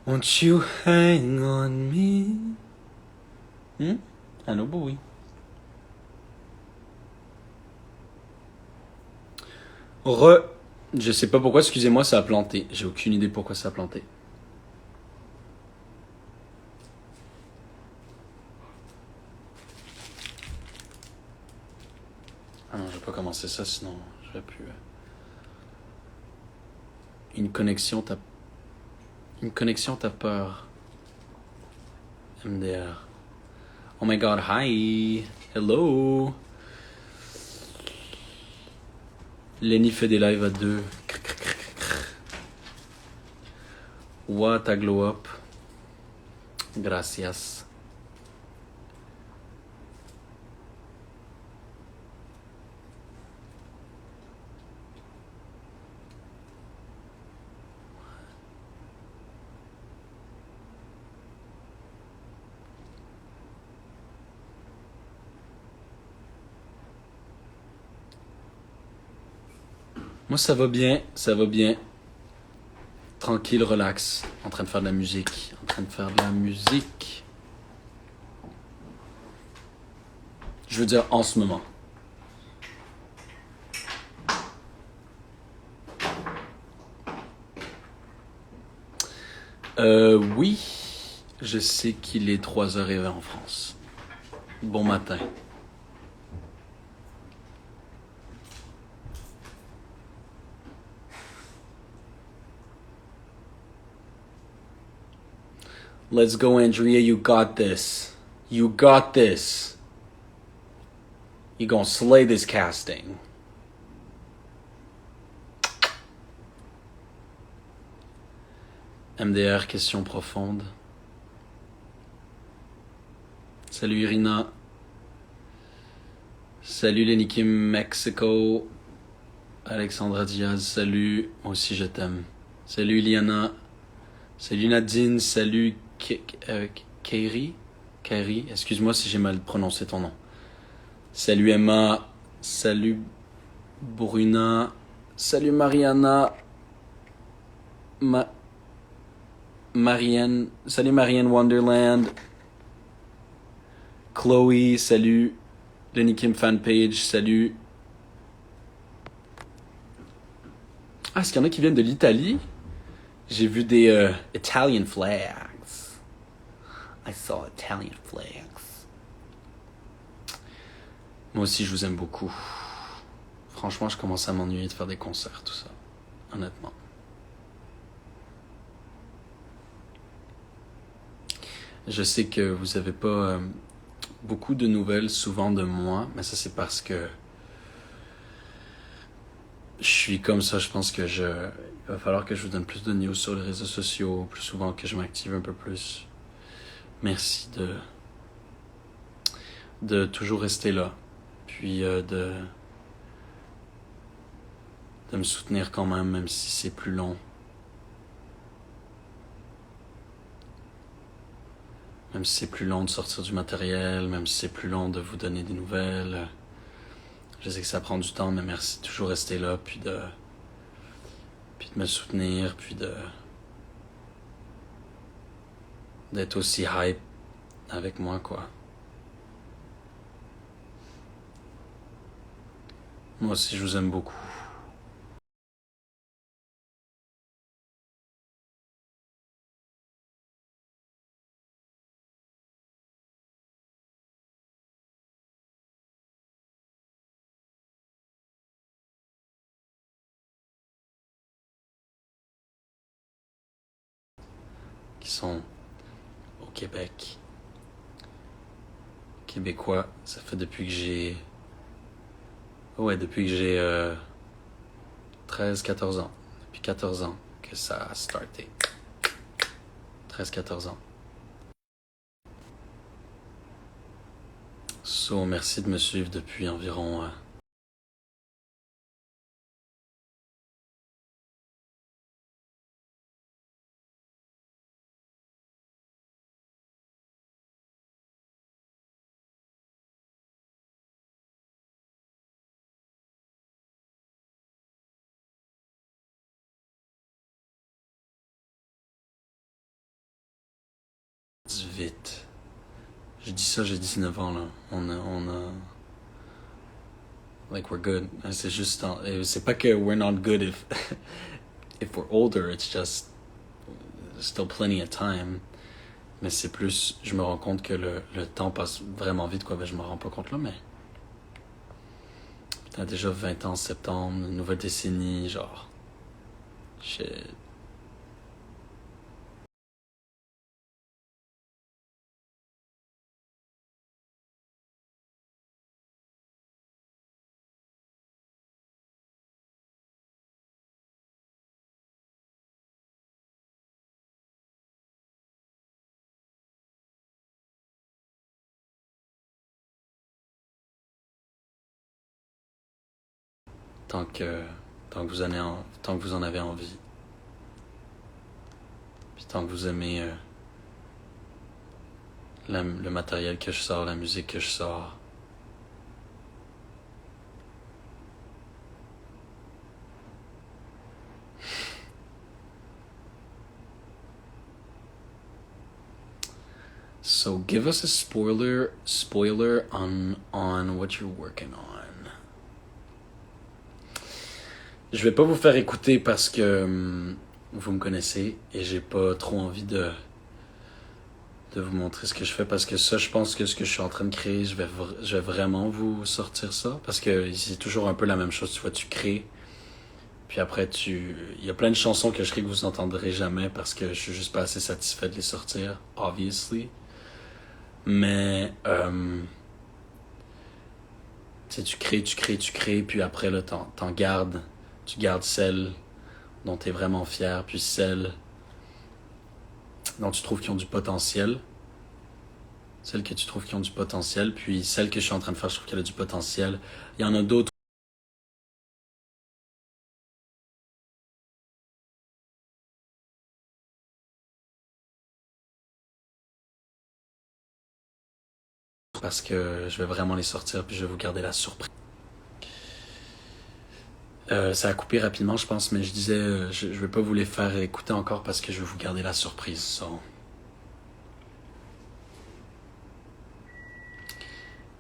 Won't you hang on me? Allô, oui. Re. Je sais pas pourquoi, excusez-moi, ça a planté. J'ai aucune idée pourquoi ça a planté. Ah non, je vais pas commencer ça, sinon je vais plus. Une connexion, t'as. Une connexion, t'as peur. MDR. Oh my god, hi. Hello. Lenny fait des lives à deux. What a glow up. Gracias. Moi, ça va bien, ça va bien. Tranquille, relax. En train de faire de la musique. En train de faire de la musique. Je veux dire, en ce moment. Oui. Je sais qu'il est 3h20 en France. Bon matin. Let's go, Andrea. You got this. You got this. You gonna slay this casting. MDR, question profonde. Salut Irina. Salut Lenny Kim Mexico. Alexandra Diaz, salut. Moi aussi je t'aime. Salut Iliana. Salut Nadine. Salut Kairi. Kairi, excuse-moi si j'ai mal prononcé ton nom. Salut Emma. Salut Bruna. Salut Mariana. Marianne. Salut Marianne Wonderland. Chloé, salut. Lenny Kim fanpage, salut. Ah, est-ce qu'il y en a qui viennent de l'Italie? J'ai vu des Italian flags. I saw Italian flags. Moi aussi, je vous aime beaucoup. Franchement, je commence à m'ennuyer de faire des concerts, tout ça. Honnêtement. Je sais que vous avez pas beaucoup de nouvelles souvent de moi, mais ça c'est parce que je suis comme ça. Je pense que il va falloir que je vous donne plus de news sur les réseaux sociaux, plus souvent que je m'active un peu plus. Merci de toujours rester là, puis de me soutenir quand même si c'est plus long. Même si c'est plus long de sortir du matériel, même si c'est plus long de vous donner des nouvelles. Je sais que ça prend du temps, mais merci de toujours rester là, puis de me soutenir, puis d'être aussi hype avec moi, quoi. Moi aussi, je vous aime beaucoup. Qui sont au Québec. Québécois, ça fait depuis que j'ai... Ouais, depuis que j'ai 13-14 ans. Depuis 14 ans que ça a starté. 13-14 ans. So, merci de me suivre depuis environ vite. Je dis ça, j'ai 19 ans, là. Like, we're good. C'est juste, c'est pas que we're not good if we're older, it's just, still plenty of time. Mais c'est plus, je me rends compte que le temps passe vraiment vite, quoi. Ben, je me rends pas compte là, mais. T'as déjà 20 ans en septembre, une nouvelle décennie, genre. Shit. Tant que, tant que vous en avez envie. Puis tant que vous aimez le matériel que je sors, la musique que je sors. So give us a spoiler on what you're working on. Je vais pas vous faire écouter parce que vous me connaissez et j'ai pas trop envie de vous montrer ce que je fais parce que ça, je pense que ce que je suis en train de créer, je vais vraiment vous sortir ça parce que c'est toujours un peu la même chose. Tu vois, tu crées, puis après il y a plein de chansons que je crée que vous entendrez jamais parce que je suis juste pas assez satisfait de les sortir, obviously. Mais tu crées, puis après là, t'en gardes, tu gardes celles dont t'es vraiment fier, puis celles dont tu trouves qui ont du potentiel. Celles que tu trouves qui ont du potentiel, puis celles que je suis en train de faire, je trouve qu'elle a du potentiel. Il y en a d'autres parce que je vais vraiment les sortir, puis je vais vous garder la surprise. Ça a coupé rapidement, je pense, mais je disais, je vais pas vous les faire écouter encore parce que je vais vous garder la surprise. So.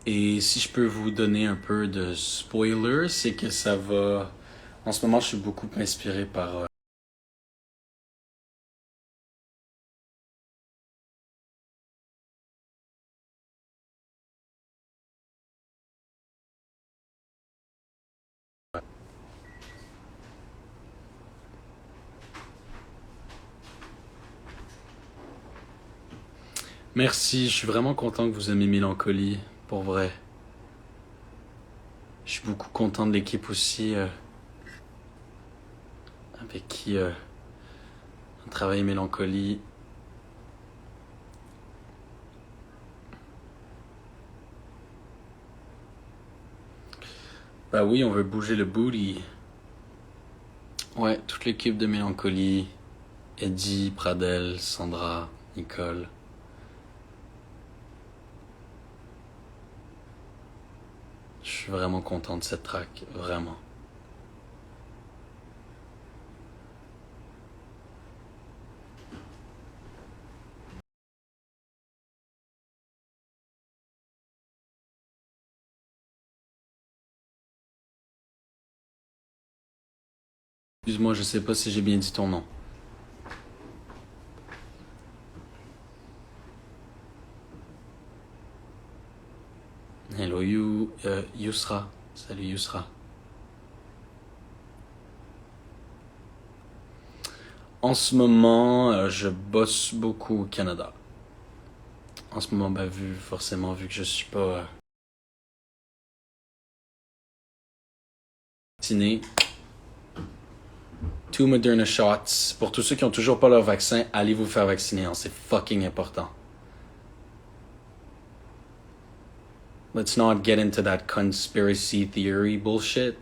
Et si je peux vous donner un peu de spoiler, c'est que ça va. En ce moment, je suis beaucoup inspiré par. Merci, je suis vraiment content que vous aimiez Mélancolie, pour vrai. Je suis beaucoup content de l'équipe aussi, avec qui on travaille Mélancolie. Bah oui, on veut bouger le booty. Ouais, toute l'équipe de Mélancolie. Eddie, Pradel, Sandra, Nicole. Je suis vraiment content de cette track, vraiment. Excuse-moi, je sais pas si j'ai bien dit ton nom. Hello Yousra. Salut Yousra. En ce moment, je bosse beaucoup au Canada. En ce moment, bah vu que je suis pas vacciné. 2 Moderna shots. Pour tous ceux qui ont toujours pas leur vaccin, allez vous faire vacciner, hein, c'est fucking important. Let's not get into that conspiracy theory bullshit.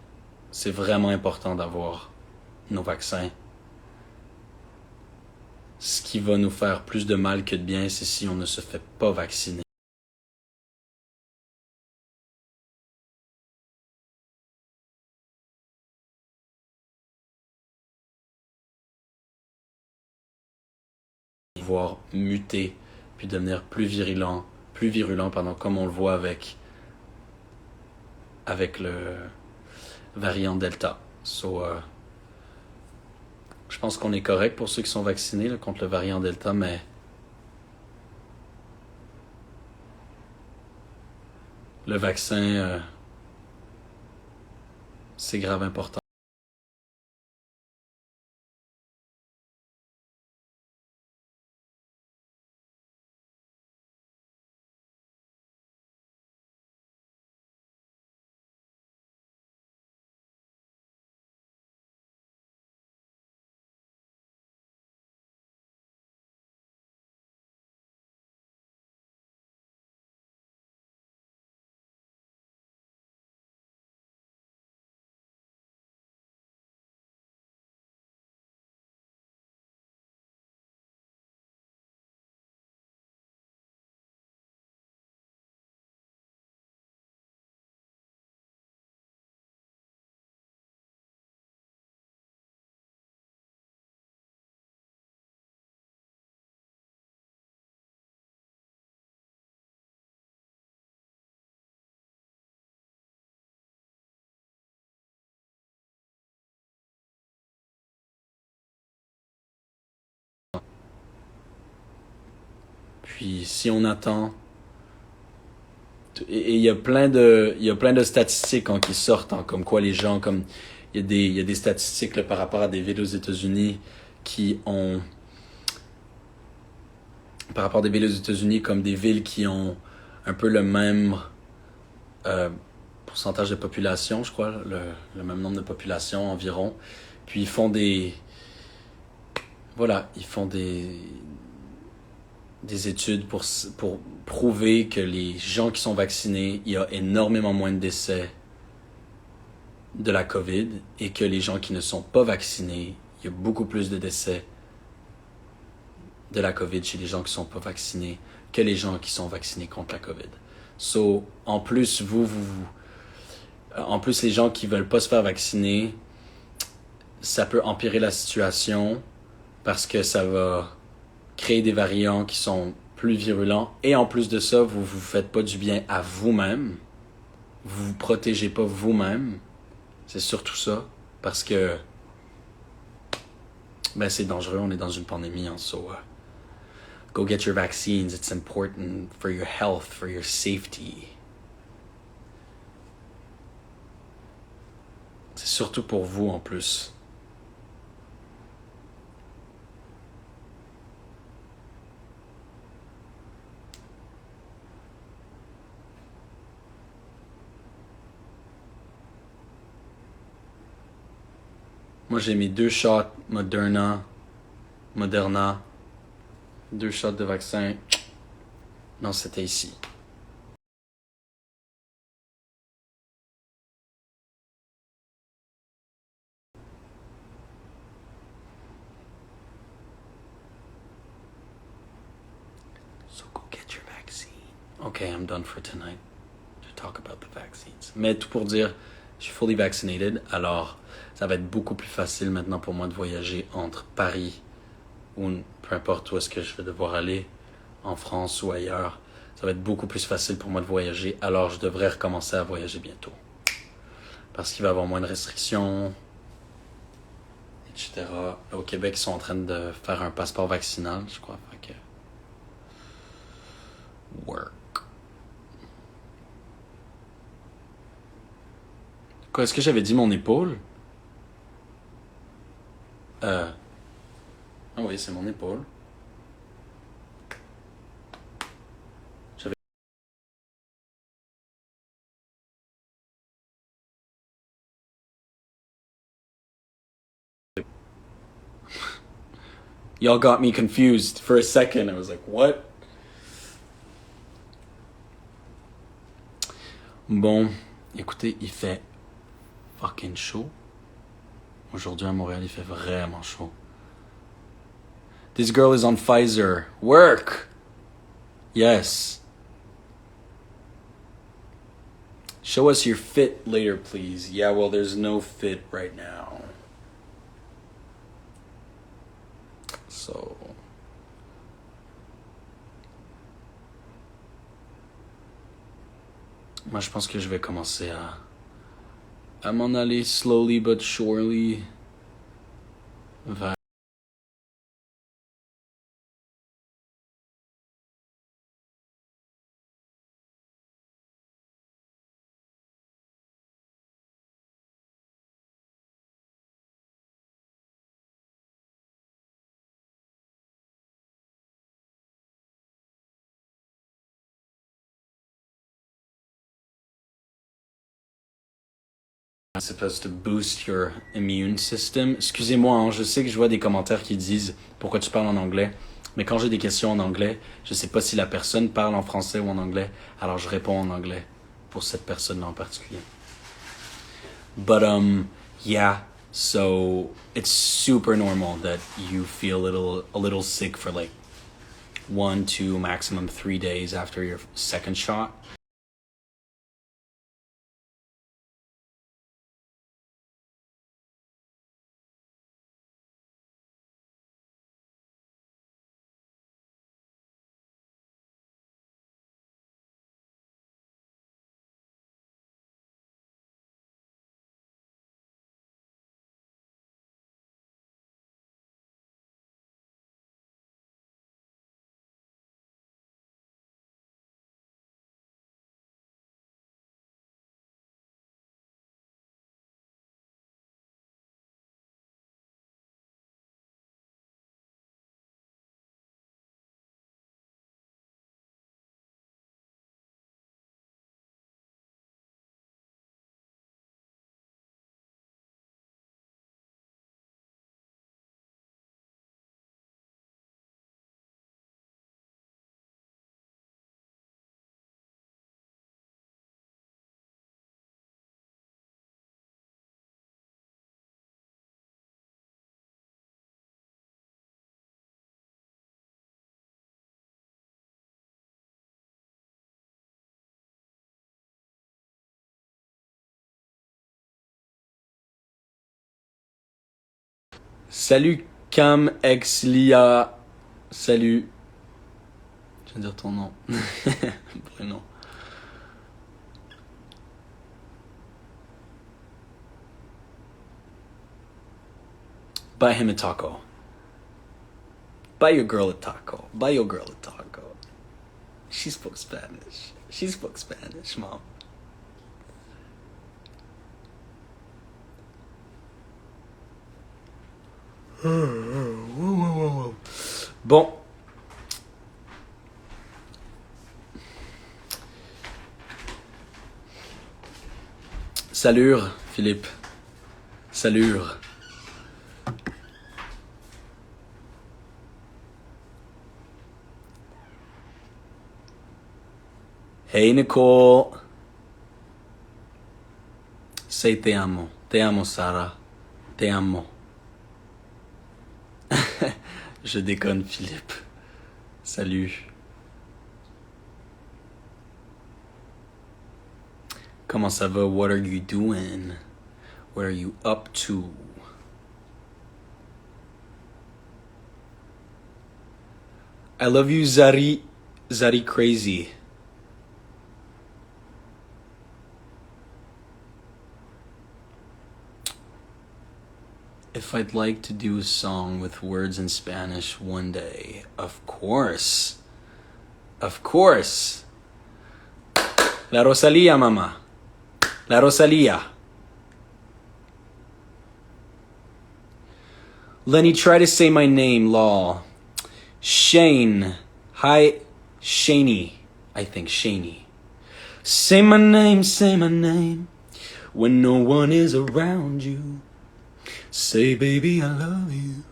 C'est vraiment important d'avoir nos vaccins. Ce qui va nous faire plus de mal que de bien, c'est si on ne se fait pas vacciner. Voire muter, puis devenir plus virulent, pardon, comme on le voit avec le variant Delta. So, je pense qu'on est correct pour ceux qui sont vaccinés là, contre le variant Delta, mais le vaccin, c'est grave important. Puis si on attend, et il y a plein de statistiques qui sortent, comme quoi les gens, comme il y a des statistiques là, par rapport à des villes aux États-Unis par rapport à des villes aux États-Unis comme des villes qui ont un peu le même pourcentage de population, je crois, le même nombre de population environ. Puis ils font des études pour prouver que les gens qui sont vaccinés, il y a énormément moins de décès de la COVID et que les gens qui ne sont pas vaccinés, il y a beaucoup plus de décès de la COVID chez les gens qui ne sont pas vaccinés que les gens qui sont vaccinés contre la COVID. So, en plus, en plus, les gens qui veulent pas se faire vacciner, ça peut empirer la situation parce que ça va créer des variants qui sont plus virulents. Et en plus de ça, vous faites pas du bien à vous-même. Vous vous protégez pas vous-même. C'est surtout ça. Parce que c'est dangereux. On est dans une pandémie. So, go get your vaccines. It's important for your health, for your safety. C'est surtout pour vous en plus. Moi, j'ai mis 2 shots Moderna, 2 shots de vaccin. Non, c'était ici. So go get your vaccine. Okay, I'm done for tonight to talk about the vaccines. Mais tout pour dire, je suis fully vaccinated, alors ça va être beaucoup plus facile maintenant pour moi de voyager entre Paris ou peu importe où est-ce que je vais devoir aller, en France ou ailleurs. Ça va être beaucoup plus facile pour moi de voyager, alors je devrais recommencer à voyager bientôt. Parce qu'il va y avoir moins de restrictions, etc. Au Québec, ils sont en train de faire un passeport vaccinal, je crois. Fait que... Work. Quoi, est-ce que j'avais dit mon épaule? Ah oui, c'est mon épaule. J'avais... Y'all got me confused for a second. I was like, what? Bon, écoutez, il fait fucking chaud. Aujourd'hui à Montréal, il fait vraiment chaud. This girl is on Pfizer. Work! Yes. Show us your fit later, please. Yeah, well, there's no fit right now. So... Moi, je pense que je vais commencer à m'en aller slowly but surely vers... C'est supposed to boost your immune system. Excusez-moi, hein, je sais que je vois des commentaires qui disent pourquoi tu parles en anglais, mais quand j'ai des questions en anglais, je sais pas si la personne parle en français ou en anglais, alors je réponds en anglais pour cette personne-là en particulier. But yeah, so it's super normal that you feel a little sick for like 1, 2, maximum 3 days after your second shot. Salut Cam Exlia. Salut. Je vais dire ton nom. Prénom. Buy him a taco. Buy your girl a taco. Buy your girl a taco. She spoke Spanish. She spoke Spanish, mom. Bon. Salut, Philippe. Salut. Hey, Nicole. Say te amo. Te amo, Sarah. Te amo. Je déconne, Philippe. Salut. Comment ça va? What are you doing? What are you up to? I love you, Zari. Zari Crazy. If I'd like to do a song with words in Spanish one day, of course. Of course. La Rosalía, mama. La Rosalía. Lenny, try to say my name, lol. Shane. Hi, Shaney. I think Shaney. Say my name. When no one is around you. Say, baby, I love you.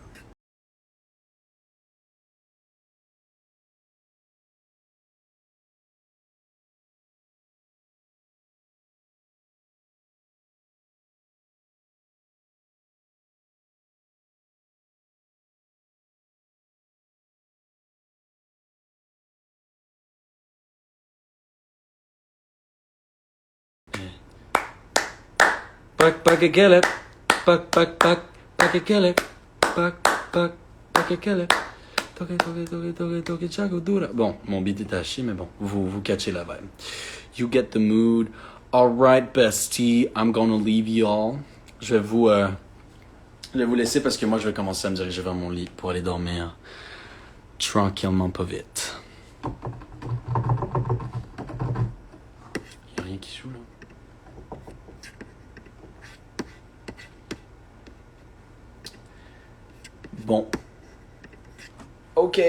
Pa que kill it. Pa que kill it. Pa que kill it. Toque, chaco dura. Bon, mon beat est à chier, mais bon, vous catchez la vibe. You get the mood. Alright, bestie, I'm gonna leave y'all. Je vais vous laisser parce que moi, je vais commencer à me diriger vers mon lit pour aller dormir tranquillement, pas vite. Y'a rien qui joue, là. Bon. Ok.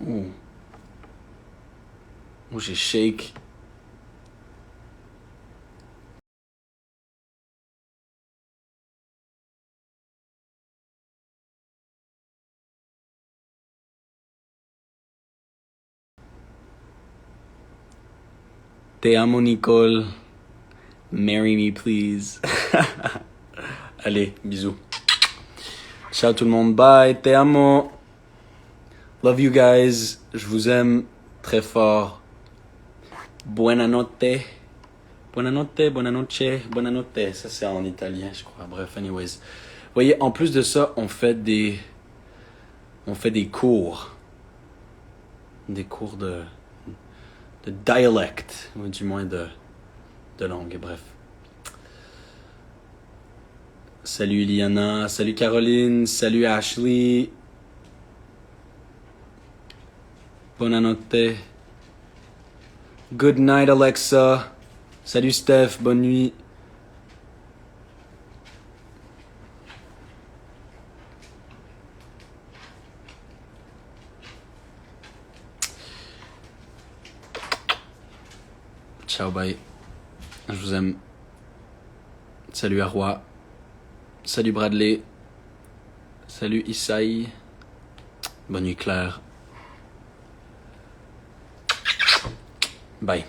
Ouh. Ouh, j'ai shake. Te amo, Nicole. Marry me, please. Allez, bisous. Ciao tout le monde. Bye. Te amo. Love you guys. Je vous aime très fort. Buonanotte. Buonanotte, buonanotte, buonanotte. Ça, c'est en italien, je crois. Bref, anyways. Vous voyez, en plus de ça, on fait des cours. Des cours de dialect, ou du moins de langue, bref. Salut Iliana, salut Caroline, salut Ashley. Buonanotte. Good night Alexa. Salut Steph, bonne nuit. Ciao, bye. Je vous aime. Salut Arwa. Salut Bradley. Salut Isaï. Bonne nuit Claire. Bye.